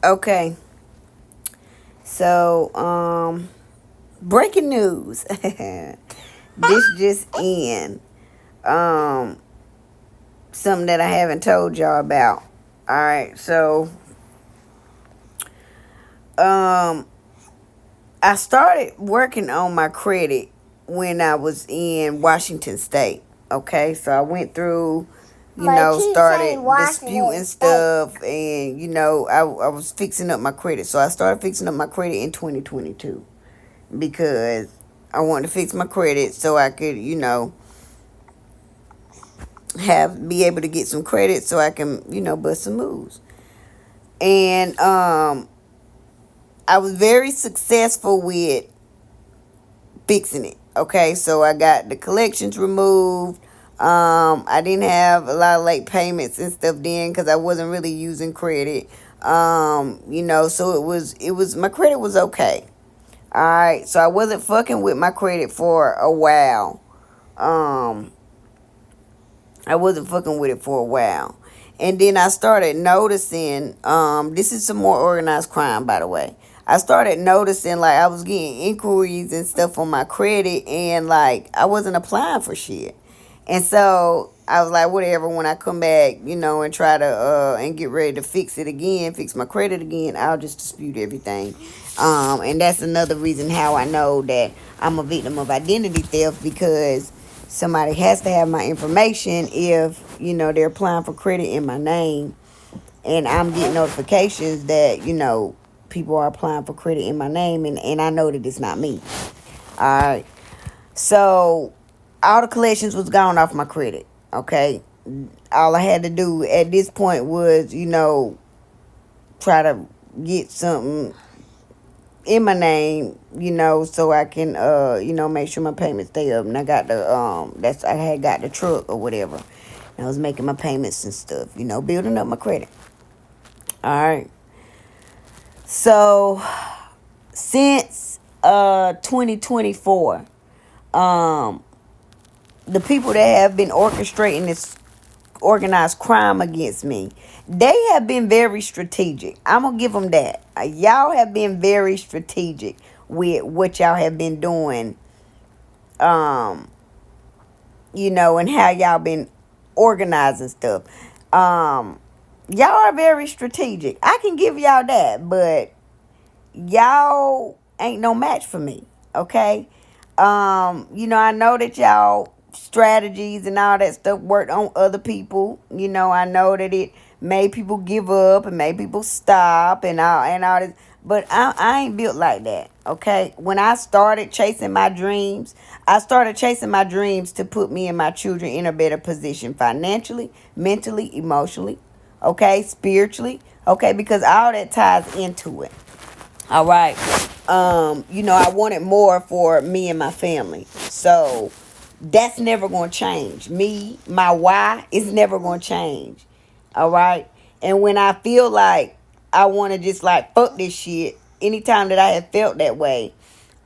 Okay. So, breaking news. This just in. Um, Something that I haven't told y'all about. All right. So, um, I started working on my credit when I was in Washington State. Okay. So I went through, started disputing stuff, and I was fixing up my credit. So I started fixing up my credit in 2022 because I wanted to fix my credit so I could, have be able to get some credit so I can, bust some moves. And I was very successful with fixing it. Okay, so I got the collections removed. I didn't have a lot of late payments and stuff then because I wasn't really using credit. So it was my credit was okay. All right, so I wasn't fucking with my credit for a while. Um, I wasn't fucking with it for a while. And then I started noticing, this is some more organized crime, by the way. I started noticing, like, I was getting inquiries and stuff on my credit, and, like, I wasn't applying for shit. And so I was like, whatever, when I come back, and try to, and get ready to fix it again, fix my credit again, I'll just dispute everything. And that's another reason how I know that I'm a victim of identity theft, because somebody has to have my information if they're applying for credit in my name, and I'm getting notifications that people are applying for credit in my name, and I know that it's not me. All right, so all the collections was gone off my credit. Okay, all I had to do at this point was try to get something in my name, so I can make sure my payments stay up. And I got the I had got the truck or whatever. And I was making my payments and stuff, building up my credit. All right. So since 2024, the people that have been orchestrating this organized crime against me, they have been very strategic. I'm gonna give them that. Y'all have been very strategic with what y'all have been doing, um and how y'all been organizing stuff. Y'all are very strategic, I can give y'all that, but y'all ain't no match for me. Okay. I know that y'all strategies and all that stuff worked on other people. I know that it made people give up and made people stop and all this. But I ain't built like that. Okay. When I started chasing my dreams, I started chasing my dreams to put me and my children in a better position financially, mentally, emotionally, okay, spiritually, okay, because all that ties into it. All right. I wanted more for me and my family. So that's never going to change. Me, my why is never going to change. All right. And when I feel like I want to just like fuck this shit, anytime that I have felt that way,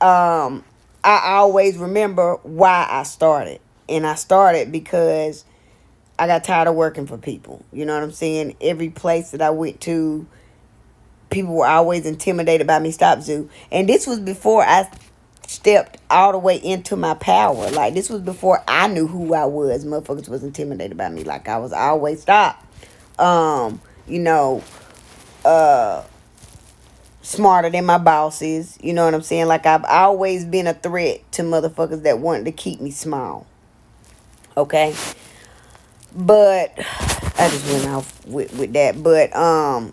I always remember why I started. And I started because I got tired of working for people. You know what I'm saying? Every place that I went to, people were always intimidated by me. Stop, Zoo. And this was before I stepped all the way into my power. Like, this was before I knew who I was. Motherfuckers was intimidated by me. Like, I was always stop. Um, you know, uh, Smarter than my bosses. You know what I'm saying? Like, I've always been a threat to motherfuckers that wanted to keep me small. Okay? But I just went off with that. But I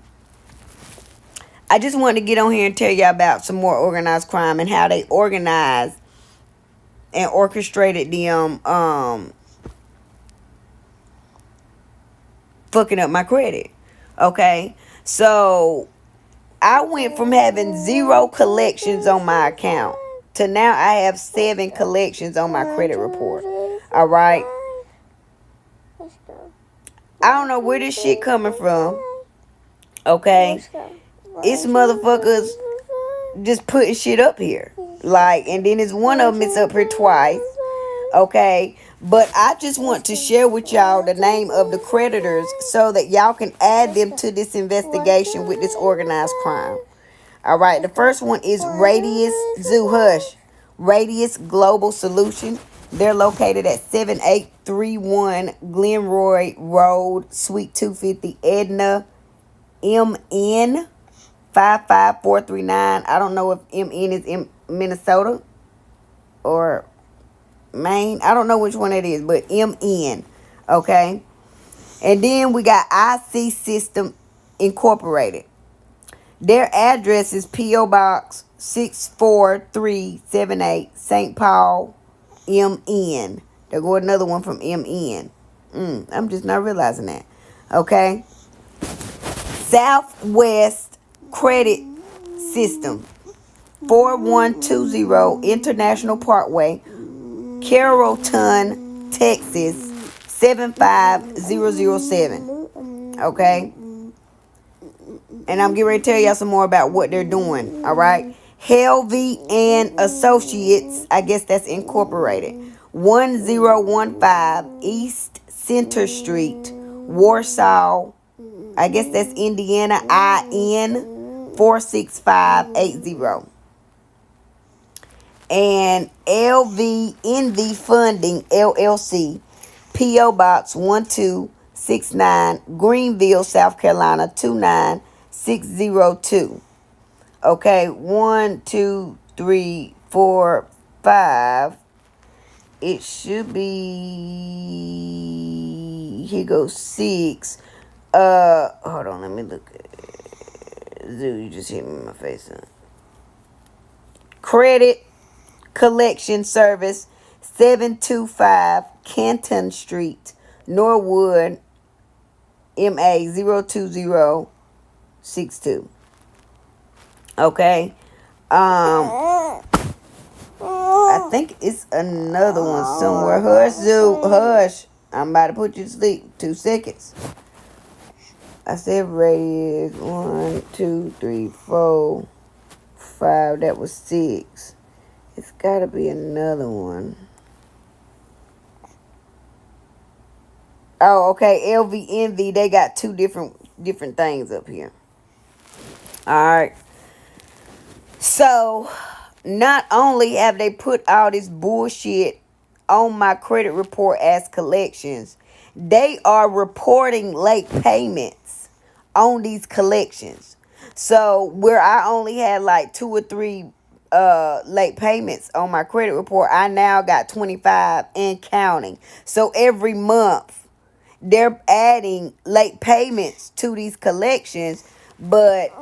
just wanted to get on here and tell y'all about some more organized crime and how they organized and orchestrated them fucking up my credit. Okay? So I went from having 0 collections on my account to now I have 7 collections on my credit report. All right? I don't know where this shit coming from. Okay? It's motherfuckers just putting shit up here. Like, and then it's one of them, it's up here twice. Okay? But I just want to share with y'all the name of the creditors so that y'all can add them to this investigation with this organized crime. All right, the first one is Radius Zoo Hush. Radius Global Solution. They're located at 7831 Glenroy Road, Suite 250, Edna, MN 55439. I don't know if MN is in Minnesota or Maine. I don't know which one it is, but MN. Okay. And then we got IC System Incorporated. Their address is P.O. Box 64378, St. Paul, MN. There go another one from MN. I'm just not realizing that. Okay. Southwest Credit System, 4120 International Parkway, Carrollton, Texas, 75007. Okay. And I'm getting ready to tell y'all some more about what they're doing. All right. Helvey and Associates, I guess that's incorporated. 1015 East Center Street, Warsaw. I guess that's Indiana, IN 46580. And LVNV Funding LLC, P.O. Box 1269, Greenville, South Carolina 29602. Okay, 1, 2, 3, 4, 5. It should be, here goes 6. Hold on, let me look at it. Zoo, you just hit me in my face, huh? Credit Collection Service, 725 Canton Street, Norwood, MA 02062. Okay. I think it's another one somewhere. Hush, Zoo, hush. I'm about to put you to sleep. 2 seconds. I said radius 1, 2, 3, 4, 5. That was 6. It's gotta be another one. Oh, okay. LVNV. They got 2 different things up here. All right. So, not only have they put all this bullshit on my credit report as collections, they are reporting late payments on these collections. So, where I only had like 2 or 3 late payments on my credit report, I now got 25 and counting. So, every month they're adding late payments to these collections, but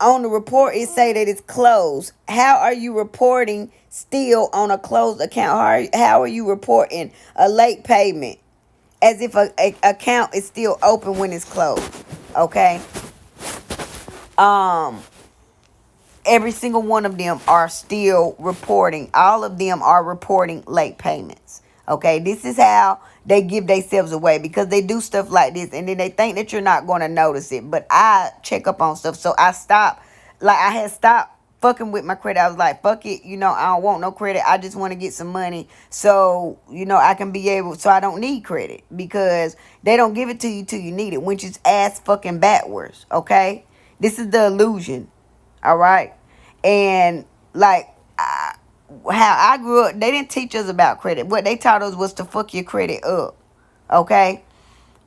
on the report it say that it's closed. How are you reporting still on a closed account? How are you reporting a late payment as if a account is still open when it's closed? Okay. Every single one of them are still reporting. All of them are reporting late payments. Okay, this is how they give themselves away, because they do stuff like this and then they think that you're not going to notice it. But I check up on stuff, so I stopped. Like, I had stopped fucking with my credit. I was like, fuck it, I don't want no credit. I just want to get some money so I can be able, so I don't need credit, because they don't give it to you till you need it, which is ass fucking backwards. Okay, this is the illusion. All right. And like how I grew up, they didn't teach us about credit. What they taught us was to fuck your credit up. Okay.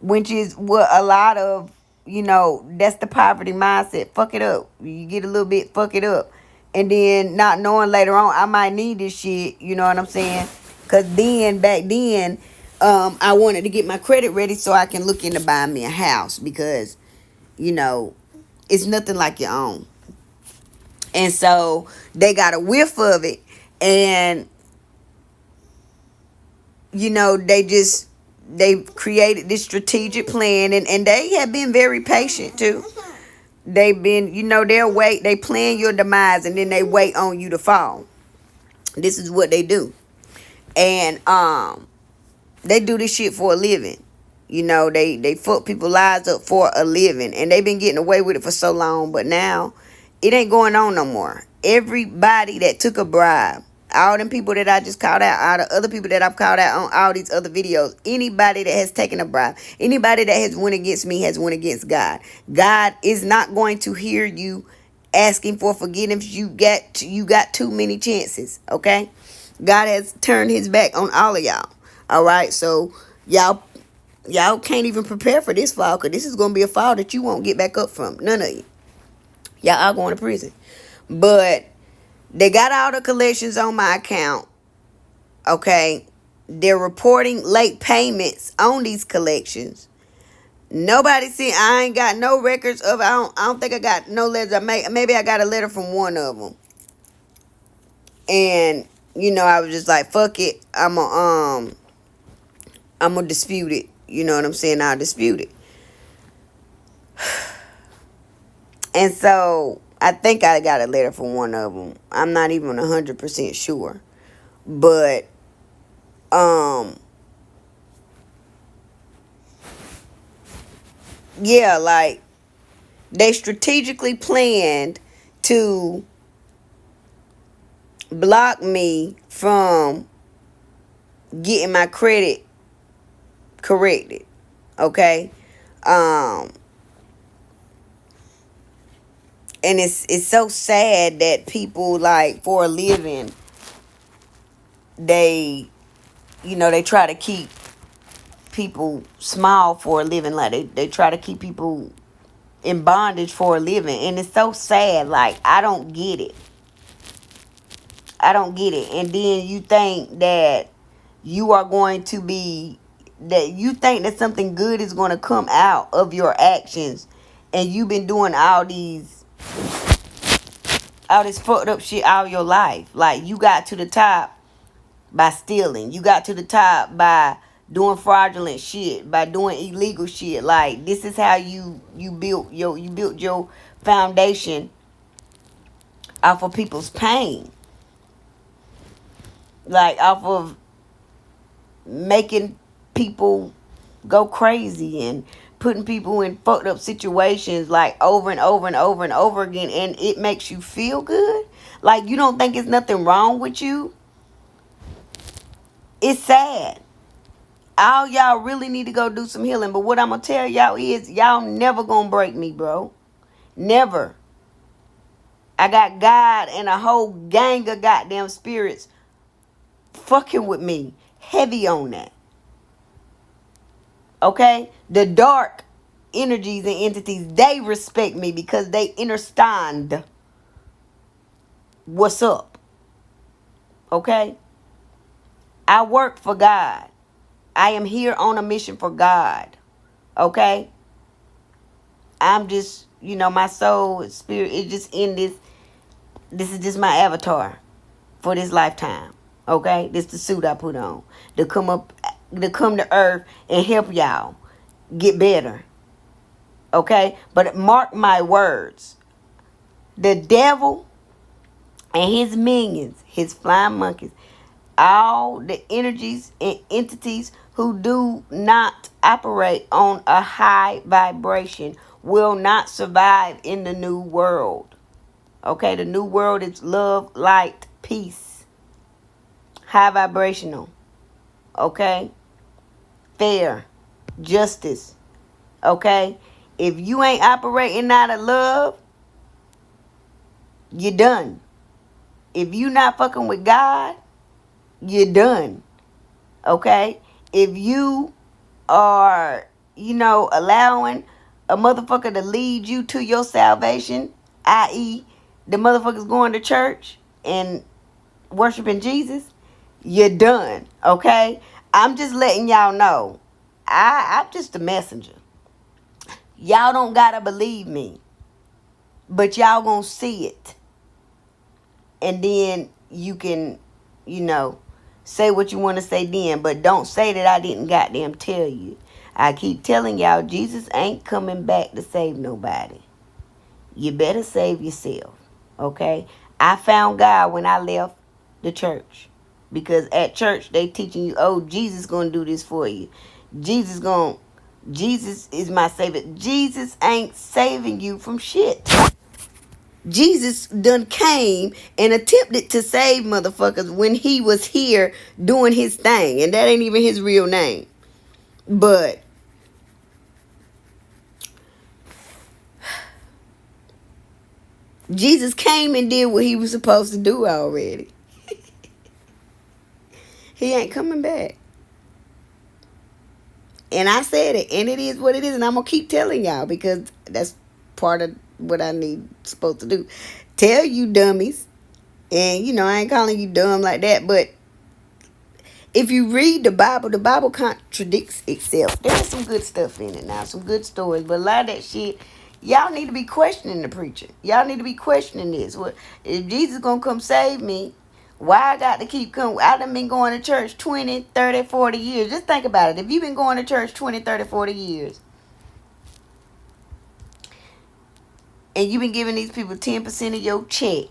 Which is what a lot of, that's the poverty mindset. Fuck it up. You get a little bit, fuck it up. And then not knowing later on, I might need this shit. You know what I'm saying? Because back then, I wanted to get my credit ready so I can look into buying me a house, because, it's nothing like your own. And so they got a whiff of it, and they created this strategic plan, and they have been very patient too. They've been, they plan your demise and then they wait on you to fall. This is what they do. And they do this shit for a living. They fuck people's lives up for a living, and they've been getting away with it for so long, but now it ain't going on no more. Everybody that took a bribe All them people that I just called out, all the other people that I've called out on all these other videos, anybody that has taken a bribe, anybody that has went against me has went against God. God is not going to hear you asking for forgiveness. You got too many chances, okay? God has turned his back on all of y'all. All right, so y'all can't even prepare for this fall, because this is going to be a fall that you won't get back up from. None of you. Y'all are going to prison. But they got all the collections on my account. Okay. They're reporting late payments on these collections. Nobody see. I ain't got no records of. I don't think I got no letters. Maybe I got a letter from one of them. And I was just like, fuck it. I'm gonna dispute it. You know what I'm saying? I'll dispute it. And so I think I got a letter from one of them. I'm not even 100% sure. But yeah, like they strategically planned to block me from getting my credit corrected. Okay? And it's so sad that people, like, for a living, they try to keep people small for a living. Like they try to keep people in bondage for a living. And it's so sad. Like, I don't get it. And then you think that you are going to be, that you think that something good is going to come out of your actions, and you've been doing all this fucked up shit all your life. Like, you got to the top by stealing. You got to the top by doing fraudulent shit, by doing illegal shit. Like, this is how you built your foundation off of people's pain. Like, off of making people go crazy and putting people in fucked up situations, like, over and over and over and over again, and it makes you feel good. Like, you don't think there's nothing wrong with you. It's sad. All y'all really need to go do some healing. But what I'm gonna tell y'all is, y'all never gonna break me, bro. Never. I got God and a whole gang of goddamn spirits fucking with me. Heavy on that. Okay? The dark energies and entities, they respect me because they understand what's up. Okay? I work for God. I am here on a mission for God. Okay? I'm just, my soul, spirit is just in this. This is just my avatar for this lifetime. Okay? This is the suit I put on. To come to earth and help y'all get better. Okay? But mark my words. The devil and his minions, his flying monkeys, all the energies and entities who do not operate on a high vibration will not survive in the new world. Okay, the new world is love, light, peace, high vibrational. Okay, fair, justice. Okay, if you ain't operating out of love, you're done. If you not fucking with God, you're done. Okay? If you are, allowing a motherfucker to lead you to your salvation, i.e., the motherfucker's going to church and worshiping Jesus, you're done. Okay? I'm just letting y'all know. I'm just a messenger. Y'all don't gotta believe me. But y'all gonna see it. And then you can, say what you want to say then, but don't say that I didn't goddamn tell you. I keep telling y'all, Jesus ain't coming back to save nobody. You better save yourself, okay? I found God when I left the church, because at church they teaching you, oh, Jesus gonna do this for you. Jesus is my savior. Jesus ain't saving you from shit. Jesus done came and attempted to save motherfuckers when he was here doing his thing. And that ain't even his real name. But Jesus came and did what he was supposed to do already. He ain't coming back. And I said it, and it is what it is, and I'm gonna keep telling y'all because that's part of what I need supposed to do. Tell you dummies. And I ain't calling you dumb like that, but if you read the Bible contradicts itself. There's some good stuff in it now, some good stories, but a lot of that shit, y'all need to be questioning the preacher. Y'all need to be questioning this. What if Jesus gonna come save me? Why I got to keep coming? I done been going to church 20, 30, 40 years. Just think about it. If you've been going to church 20, 30, 40 years, and you've been giving these people 10% of your check,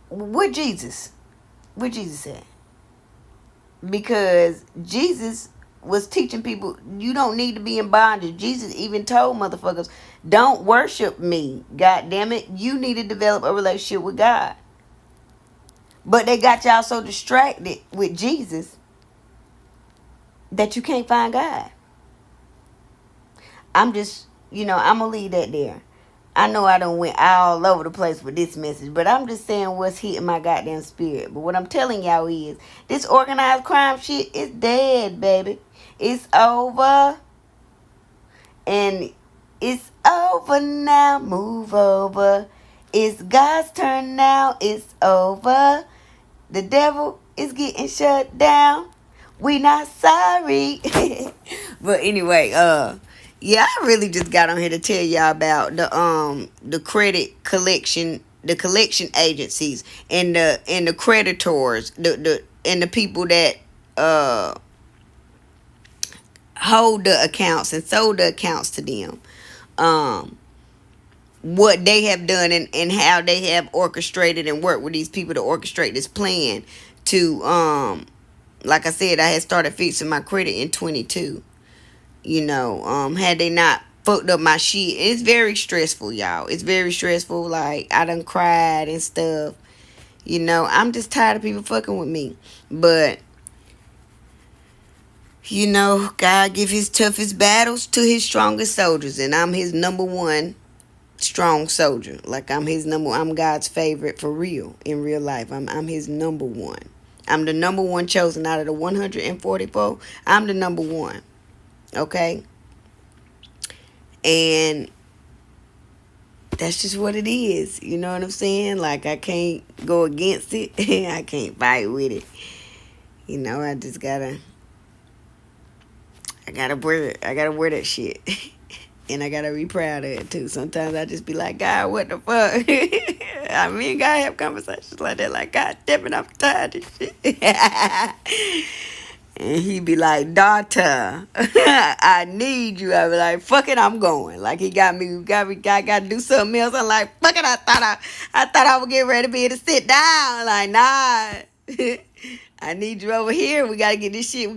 what Jesus? What Jesus said? Because Jesus was teaching people you don't need to be in bondage. Jesus even told motherfuckers, don't worship me. God damn it. You need to develop a relationship with God. But they got y'all so distracted with Jesus that you can't find God. I'm just, I'm going to leave that there. I know I done went all over the place with this message, but I'm just saying what's hitting my goddamn spirit. But what I'm telling y'all is, this organized crime shit is dead, baby. It's over. And it's over now. Move over. It's God's turn now. It's over. The devil is getting shut down. We not sorry. But anyway, yeah, I really just got on here to tell y'all about the credit collection, the collection agencies and the creditors, and the people that hold the accounts and sold the accounts to them. What they have done and how they have orchestrated and worked with these people to orchestrate this plan to like I said, I had started fixing my credit in 22. Had they not fucked up my shit. It's very stressful, y'all. It's very stressful. Like, I done cried and stuff. I'm just tired of people fucking with me. But, God give his toughest battles to his strongest soldiers. And I'm his number one strong soldier. Like, I'm God's favorite for real, in real life. I'm his number one. I'm the number one chosen out of the 144. I'm the number one. Okay? And that's just what it is. You know what I'm saying? Like, I can't go against it. I can't fight with it. I just gotta wear that shit. And I gotta be proud of it too. Sometimes I just be like, God, what the fuck? I mean, God have conversations like that. Like, God damn it, I'm tired of this shit. And he be like, daughter, I need you. I be like, fuck it, I'm going. Like, he got me, I got to do something else. I'm like, fuck it, I thought I would get ready to be able to sit down. Like, nah, I need you over here. We got to get this shit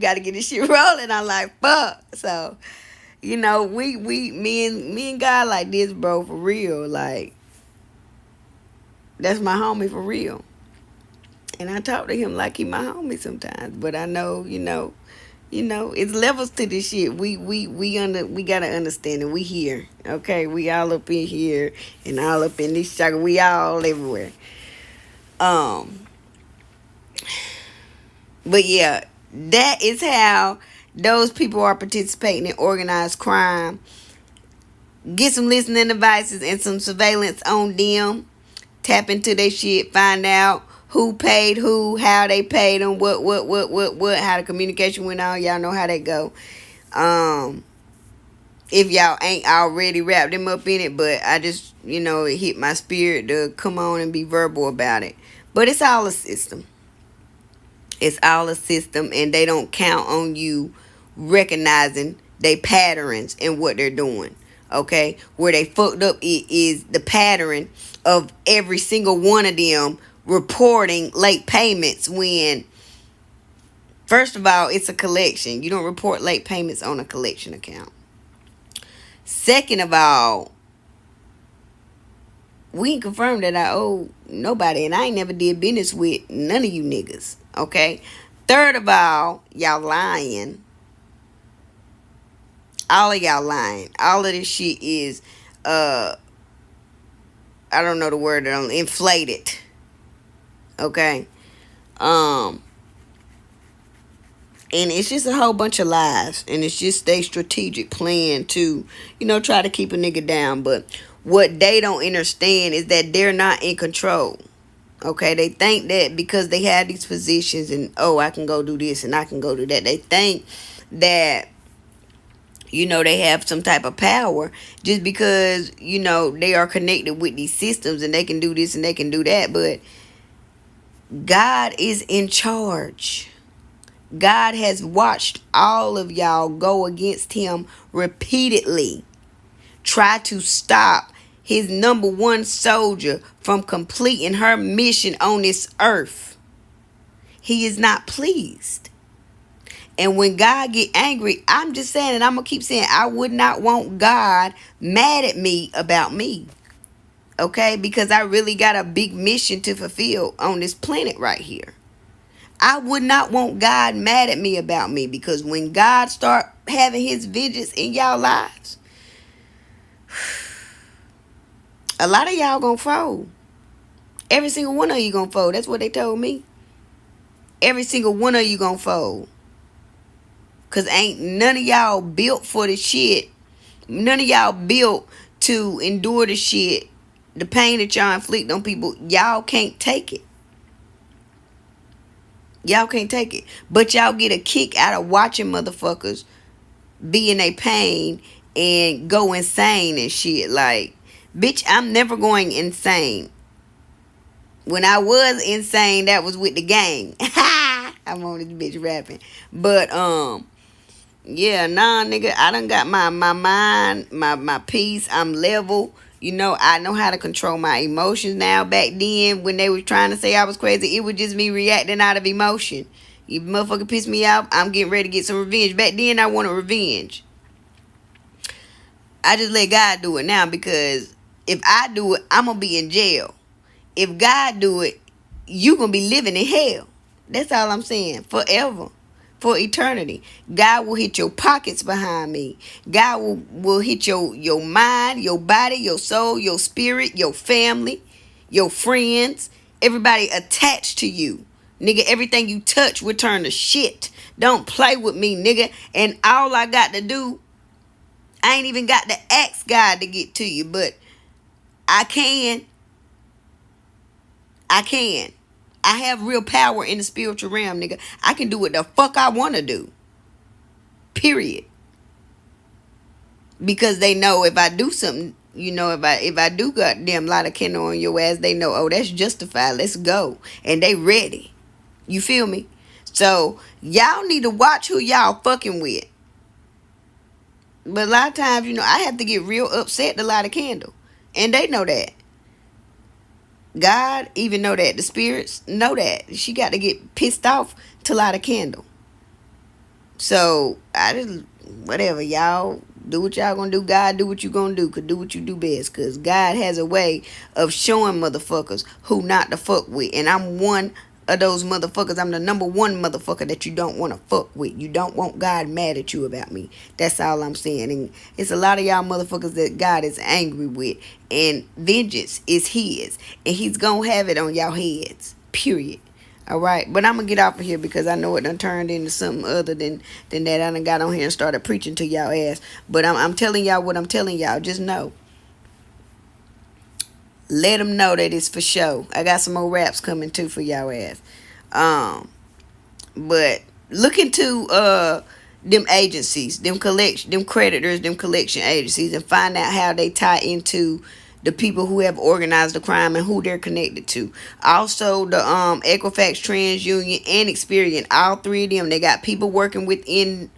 rolling. I'm like, fuck. So, me and God like this, bro, for real. Like, that's my homie for real. And I talk to him like he my homie sometimes. But I know, it's levels to this shit. We gotta understand it. We here. Okay? We all up in here and all up in this sucker. We all everywhere. But yeah, that is how those people are participating in organized crime. Get some listening devices and some surveillance on them. Tap into their shit. Find out who paid who, how they paid them, what, how the communication went on. Y'all know how they go. If y'all ain't already wrapped them up in it, but I just, it hit my spirit to come on and be verbal about it. But it's all a system. It's all a system, and they don't count on you recognizing they patterns and what they're doing. Okay? Where they fucked up is the pattern of every single one of them reporting late payments when, first of all, it's a collection. You don't report late payments on a collection account. Second of all, we ain't confirmed that I owe nobody, and I ain't never did business with none of you niggas. Okay. Third of all, y'all lying. All of y'all lying. All of this shit is I don't know the word, inflated. Okay. And it's just a whole bunch of lies, and it's just they strategic plan to, try to keep a nigga down. But what they don't understand is that they're not in control. Okay, they think that because they have these positions and, I can go do this and I can go do that, they think that they have some type of power just because they are connected with these systems and they can do this and they can do that. But God is in charge. God has watched all of y'all go against him repeatedly, try to stop his number one soldier from completing her mission on this earth. He is not pleased. And when God get angry, I'm just saying, and I'm going to keep saying, I would not want God mad at me about me. Okay? Because I really got a big mission to fulfill on this planet right here. I would not want God mad at me about me, because when God start having his vengeance in y'all lives, a lot of y'all gonna fold. Every single one of you gonna fold. That's what they told me. Every single one of you gonna fold. Because ain't none of y'all built for the shit. None of y'all built to endure the shit. The pain that y'all inflict on people. Y'all can't take it. Y'all can't take it. But y'all get a kick out of watching motherfuckers be in a pain and go insane and shit. Like, bitch, I'm never going insane. When I was insane, that was with the gang. I'm on this bitch rapping. But, yeah, nah, nigga, I done got my mind, my peace. I'm level. I know how to control my emotions now. Back then, when they were trying to say I was crazy, it was just me reacting out of emotion. You motherfucker pissed me off, I'm getting ready to get some revenge. Back then, I wanted revenge. I just let God do it now, because if I do it, I'm going to be in jail. If God do it, you going to be living in hell. That's all I'm saying. Forever. For eternity. God will hit your pockets behind me. God will hit your mind, your body, your soul, your spirit, your family, your friends, everybody attached to you. Nigga, everything you touch will turn to shit. Don't play with me, nigga. And all I got to do, I ain't even got to ask God to get to you, but I can. I have real power in the spiritual realm, nigga. I can do what the fuck I want to do. Period. Because they know if I do something, if I do goddamn lot of candle on your ass, they know, oh, that's justified. Let's go. And they ready. You feel me? So, y'all need to watch who y'all fucking with. But a lot of times, I have to get real upset to light a candle. And they know that. God even know that. The spirits know that. She got to get pissed off to light a candle. So, whatever, y'all do what y'all gonna do. God do what you gonna do. Could do what you do best. Because God has a way of showing motherfuckers who not to fuck with. And I'm one of those motherfuckers. I'm the number one motherfucker that you don't want to fuck with. You don't want God mad at you about me. That's all I'm saying. And it's a lot of y'all motherfuckers that God is angry with. And vengeance is his. And he's gonna have it on y'all heads. Period. Alright. But I'm gonna get off of here because I know it done turned into something other than that. I done got on here and started preaching to y'all ass. But I'm telling y'all what I'm telling y'all. Just know. Let them know that it's for show. I got some more raps coming too for y'all ass. But look into them agencies, them creditors, them collection agencies, and find out how they tie into the people who have organized the crime and who they're connected to. Also, the Equifax, TransUnion, and Experian, all three of them, they got people working within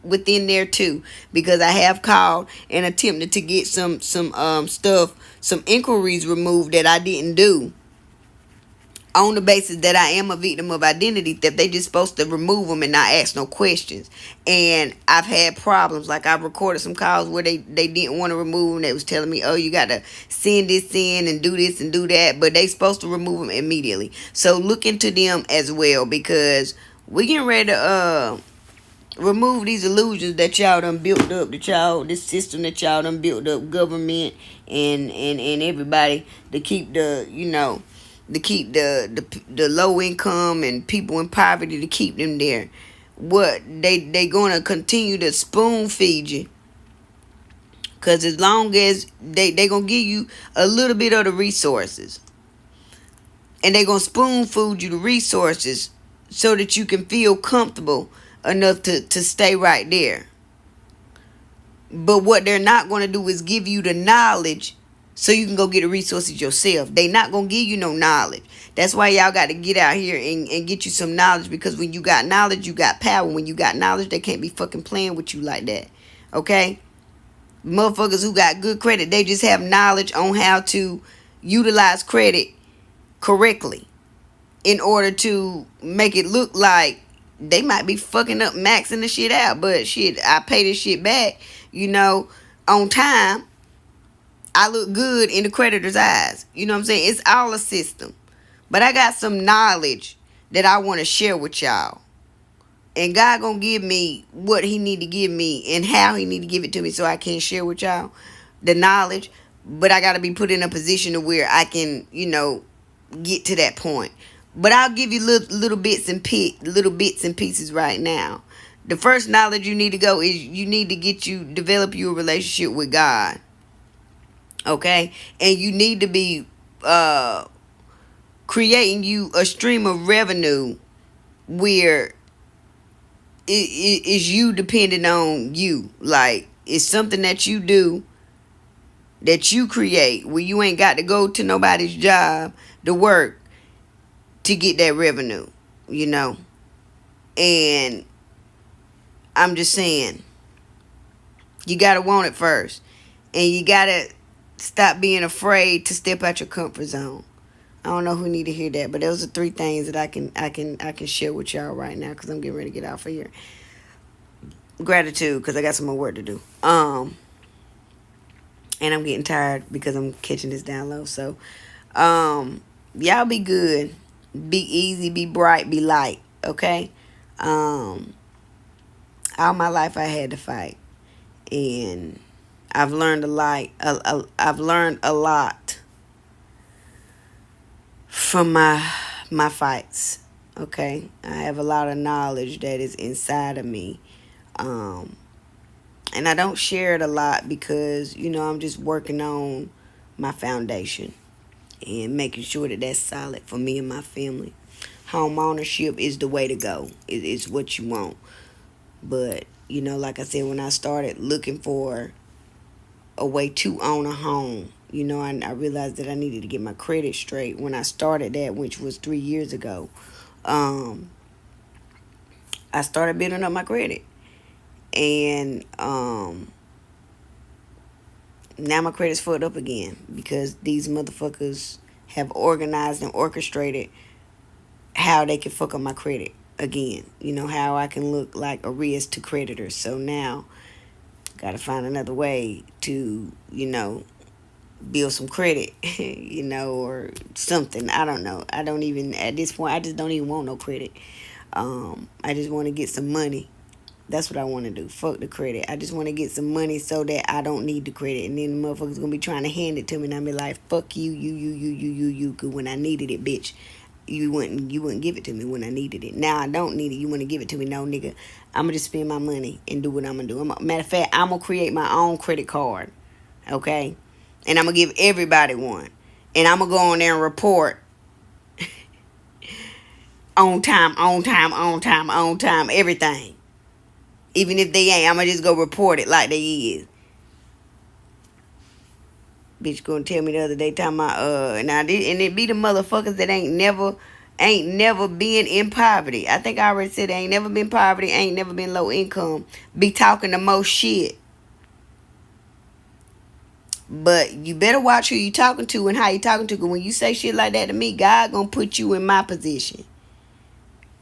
there too. Because I have called and attempted to get some stuff, some inquiries removed that I didn't do. on the basis that I am a victim of identity theft. They just supposed to remove them and not ask no questions. And I've had problems. Like, I've recorded some calls where they didn't want to remove them. They was telling me, oh, you got to send this in and do this and do that. But they supposed to remove them immediately. So look into them as well, because we getting ready to remove these illusions that y'all done built up, this system that y'all done built up, government and everybody, to keep the low income and people in poverty, to keep them there. What they gonna continue to spoon feed you, because as long as they gonna give you a little bit of the resources, and they gonna spoon feed you the resources so that you can feel comfortable enough to stay right there. But what they're not going to do is give you the knowledge so you can go get the resources yourself. They not going to give you no knowledge. That's why y'all got to get out here and get you some knowledge, because when you got knowledge, you got power. When you got knowledge, they can't be fucking playing with you like that. Okay? Motherfuckers who got good credit, they just have knowledge on how to utilize credit correctly in order to make it look like they might be fucking up, maxing the shit out. But shit, I pay this shit back, on time. I look good in the creditor's eyes. You know what I'm saying? It's all a system. But I got some knowledge that I want to share with y'all. And God gonna give me what he need to give me and how he need to give it to me, so I can share with y'all the knowledge. But I got to be put in a position to where I can, get to that point. But I'll give you little bits and pieces right now. The first knowledge you need to go is you need to develop your relationship with God. Okay? And you need to be creating you a stream of revenue where it is you depending on you. Like, it's something that you do, that you create, where you ain't got to go to nobody's job to work to get that revenue, And I'm just saying, you got to want it first. And you got to stop being afraid to step out your comfort zone. I don't know who need to hear that, but those are 3 things that I can share with y'all right now, because I'm getting ready to get off of here. Gratitude, because I got some more work to do. And I'm getting tired because I'm catching this down low. So, y'all be good. Be easy, be bright, be light, okay? All my life I had to fight, and I've learned I've learned a lot from my fights, okay? I have a lot of knowledge that is inside of me, and I don't share it a lot because, I'm just working on my foundation and making sure that that's solid for me and my family. Home ownership is the way to go. It's what you want. But, like I said, when I started looking for a way to own a home, I realized that I needed to get my credit straight. When I started that, which was 3 years ago, I started building up my credit. And now my credit's fucked up again because these motherfuckers have organized and orchestrated how they can fuck up my credit again. How I can look like a risk to creditors. So now, gotta find another way to, build some credit, or something. I don't know. I don't even, at this point, I just don't even want no credit. I just want to get some money. That's what I want to do. Fuck the credit. I just want to get some money so that I don't need the credit. And then the motherfuckers going to be trying to hand it to me. And I'll be like, fuck you. Because when I needed it, bitch, you wouldn't give it to me when I needed it. Now I don't need it. You want to give it to me? No, nigga. I'm going to just spend my money and do what I'm going to do. Matter of fact, I'm going to create my own credit card. Okay? And I'm going to give everybody one. And I'm going to go on there and report on time, everything. Even if they ain't, I'm going to just go report it like they is. Bitch gonna tell me the other day, talking about, and it be the motherfuckers that ain't never been in poverty. I think I already said they ain't never been poverty, ain't never been low income. Be talking the most shit. But you better watch who you talking to and how you talking to. Cause when you say shit like that to me, God gonna put you in my position.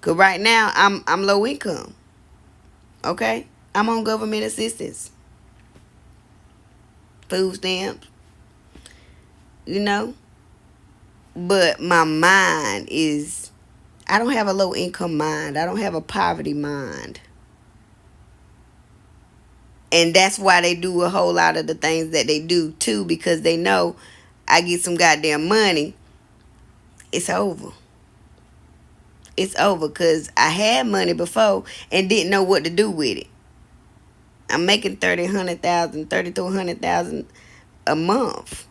Cause right now I'm low income. Okay? I'm on government assistance. Food stamps. You know? But my mind is, I don't have a low income mind. I don't have a poverty mind. And that's why they do a whole lot of the things that they do too, because they know I get some goddamn money, it's over. It's over because I had money before and didn't know what to do with it. I'm making 100,000, 30 to 100,000 a month.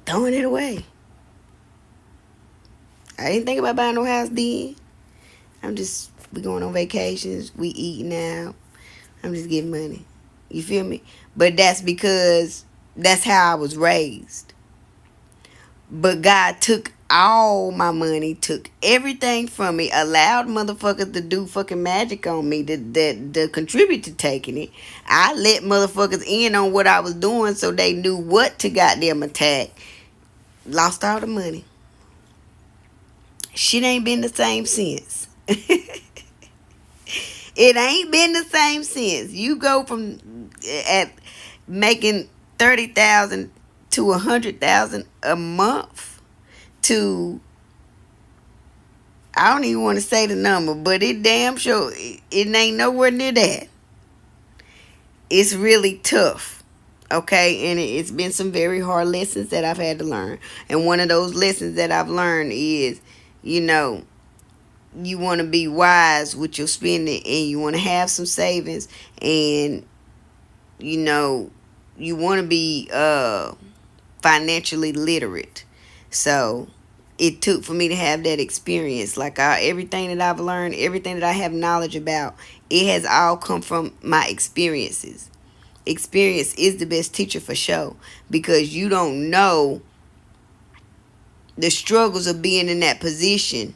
Throwing it away. I didn't think about buying no house then. We going on vacations. We eating out. I'm just getting money. You feel me? But that's because that's how I was raised. But God took all my money, took everything from me, allowed motherfuckers to do fucking magic on me, to contribute to taking it. I let motherfuckers in on what I was doing so they knew what to goddamn attack. Lost all the money. Shit ain't been the same since. It ain't been the same since. You go from at making 30,000 to 100,000 a month to, I don't even want to say the number, but it damn sure it ain't nowhere near that. It's really tough. Okay, and it's been some very hard lessons that I've had to learn. And one of those lessons that I've learned is, you want to be wise with your spending, and you want to have some savings, and you want to be financially literate. So it took for me to have that experience. Like everything that I've learned, everything that I have knowledge about, it has all come from my experiences. Experience is the best teacher for sure, because you don't know the struggles of being in that position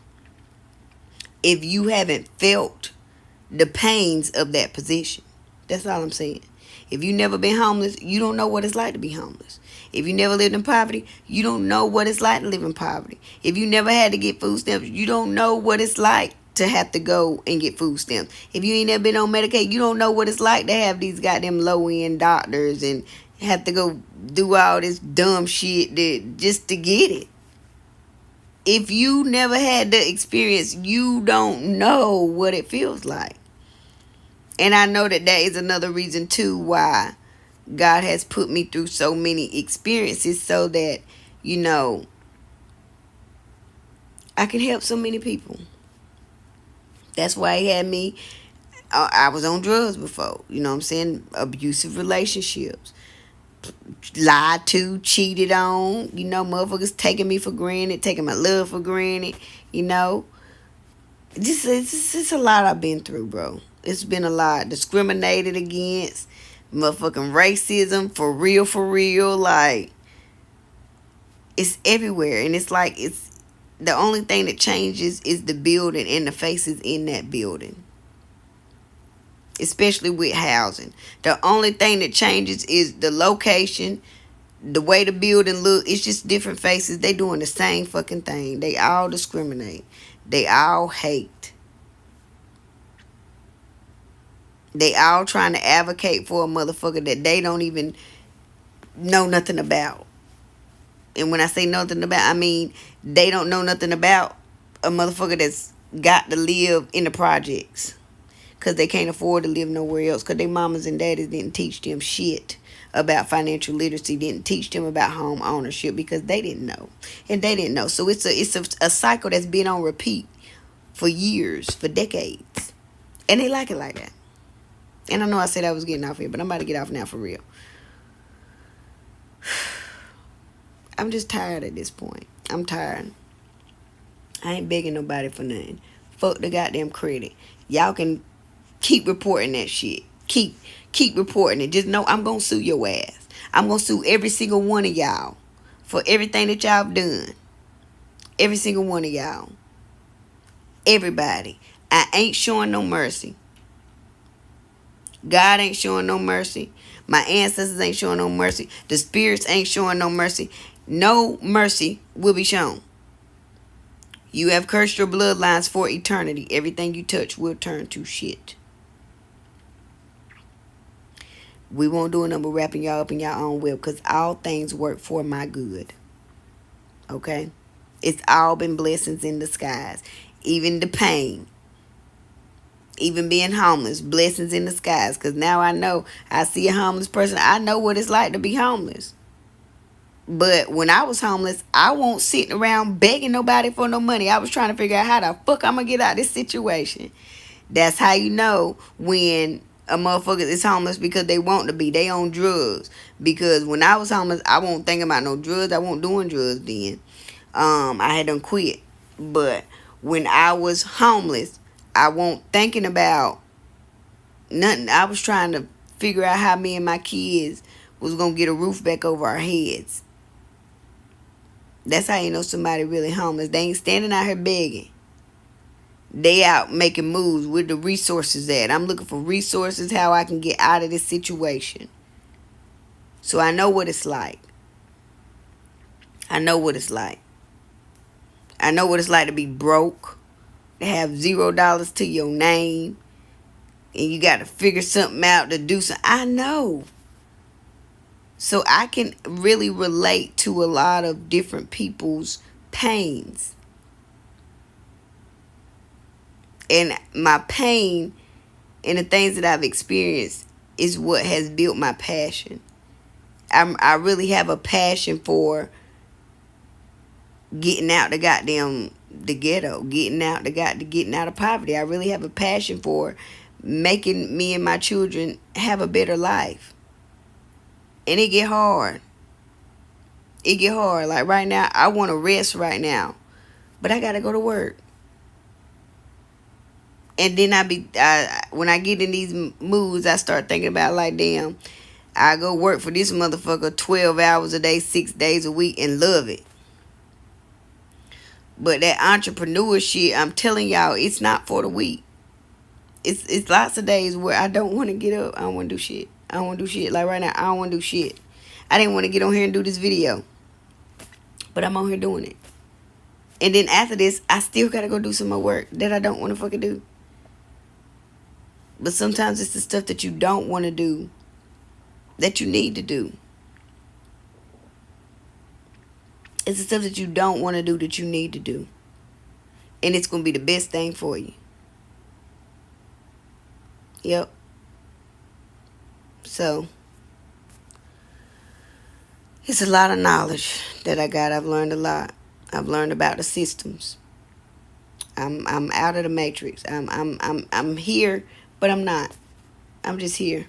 if you haven't felt the pains of that position. That's all I'm saying. If you never been homeless, you don't know what it's like to be homeless. If you never lived in poverty, you don't know what it's like to live in poverty. If you never had to get food stamps, you don't know what it's like to have to go and get food stamps. If you ain't never been on Medicaid, you don't know what it's like to have these goddamn low-end doctors and have to go do all this dumb shit just to get it. If you never had the experience, you don't know what it feels like. And I know that is another reason too why God has put me through so many experiences, so that, I can help so many people. That's why he had me. I was on drugs before. You know what I'm saying? Abusive relationships. Lied to, cheated on. Motherfuckers taking me for granted, taking my love for granted. It's a lot I've been through, bro. It's been a lot. Discriminated against. Motherfucking racism. For real. Like, it's everywhere. And it's like, the only thing that changes is the building and the faces in that building. Especially with housing. The only thing that changes is the location, the way the building look. It's just different faces. They doing the same fucking thing. They all discriminate. They all hate. They all trying to advocate for a motherfucker that they don't even know nothing about. And when I say nothing about, I mean they don't know nothing about a motherfucker that's got to live in the projects. Because they can't afford to live nowhere else. Because their mamas and daddies didn't teach them shit about financial literacy. Didn't teach them about home ownership. Because they didn't know. And they didn't know. So it's a cycle that's been on repeat for years. For decades. And they like it like that. And I know I said I was getting off here. But I'm about to get off now for real. I'm just tired at this point. I'm tired. I ain't begging nobody for nothing. Fuck the goddamn credit. Y'all can keep reporting that shit. Keep reporting it. Just know I'm going to sue your ass. I'm going to sue every single one of y'all for everything that y'all done. Every single one of y'all. Everybody. I ain't showing no mercy. God ain't showing no mercy. My ancestors ain't showing no mercy. The spirits ain't showing no mercy. No mercy will be shown. You have cursed your bloodlines for eternity. Everything you touch will turn to shit. We won't do a number wrapping y'all up in your own web, because all things work for my good. Okay? It's all been blessings in disguise. Even the pain. Even being homeless. Blessings in disguise. Because now I know. I see a homeless person. I know what it's like to be homeless. But when I was homeless, I won't sit around begging nobody for no money. I was trying to figure out how the fuck I'm going to get out of this situation. That's how you know when a motherfucker is homeless, because they want to be. They on drugs. Because when I was homeless, I won't think about no drugs. I won't doing drugs then. I had done quit. But when I was homeless, I won't thinking about nothing. I was trying to figure out how me and my kids was going to get a roof back over our heads. That's how you know somebody really homeless. They ain't standing out here begging. They out making moves with the resources at. I'm looking for resources, how I can get out of this situation. So I know what it's like. I know what it's like. I know what it's like to be broke, to have $0 to your name, and you got to figure something out to do something. I know. So I can really relate to a lot of different people's pains. And my pain and the things that I've experienced is what has built my passion. I really have a passion for getting out the ghetto, getting out of poverty. I really have a passion for making me and my children have a better life. And it get hard. It get hard. Like right now, I want to rest right now, but I gotta go to work. And then when I get in these moods, I start thinking about like, damn, I go work for this motherfucker 12 hours a day, 6 days a week, and love it. But that entrepreneur shit, I'm telling y'all, it's not for the weak. It's lots of days where I don't want to get up. I don't want to do shit. I don't want to do shit. Like right now, I don't want to do shit. I didn't want to get on here and do this video, but I'm on here doing it. And then after this, I still got to go do some more work that I don't want to fucking do. But sometimes it's the stuff that you don't want to do that you need to do. It's the stuff that you don't want to do that you need to do. And it's going to be the best thing for you. Yep. So, it's a lot of knowledge that I got. I've learned a lot. I've learned about the systems. I'm out of the matrix. I'm here, but I'm not. I'm just here.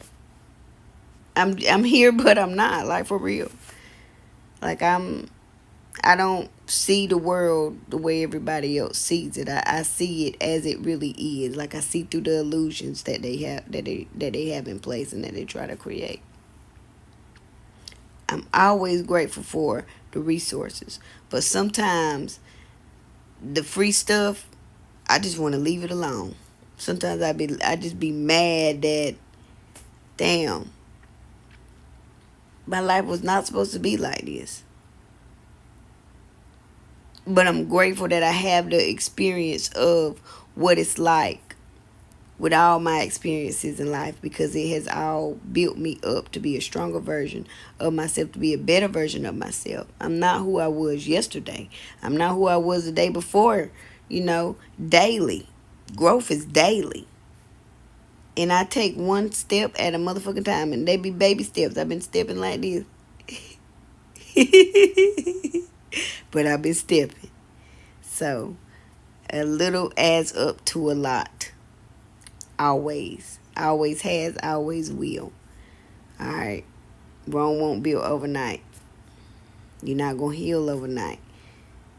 I'm here, but I'm not. Like, for real. Like, I don't see the world the way everybody else sees it. I see it as it really is. Like, I see through the illusions that they have that they have in place and that they try to create. I'm always grateful for the resources, but sometimes the free stuff, I just want to leave it alone. Sometimes I just be mad that, damn, my life was not supposed to be like this. But I'm grateful that I have the experience of what it's like with all my experiences in life, because it has all built me up to be a stronger version of myself, to be a better version of myself. I'm not who I was yesterday. I'm not who I was the day before. Daily. Growth is daily. And I take one step at a motherfucking time, and they be baby steps. I've been stepping like this. But I've been stepping. So, a little adds up to a lot. Always. Always has, always will. Alright. Rome won't build overnight. You're not going to heal overnight.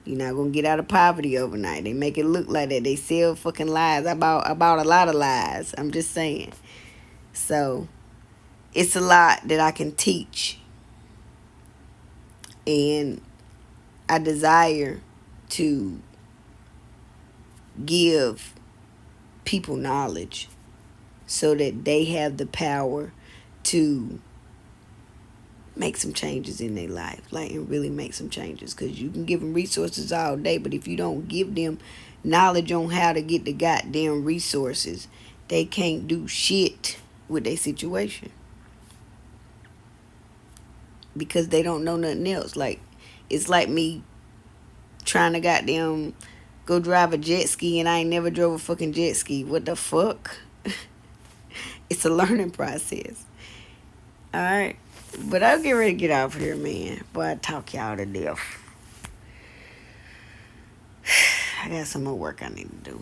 You're not going to get out of poverty overnight. They make it look like that. They sell fucking lies. I bought a lot of lies. I'm just saying. So, it's a lot that I can teach. And I desire to give people knowledge. so that they have the power to make some changes in their life, like, and really make some changes. Because you can give them resources all day, but if you don't give them knowledge on how to get the goddamn resources, they can't do shit with their situation, because they don't know nothing else. Like, it's like me trying to goddamn go drive a jet ski, and I ain't never drove a fucking jet ski. What the fuck? It's a learning process. Alright. But I'll get ready to get off here, man. Boy, I talk y'all to death. I got some more work I need to do.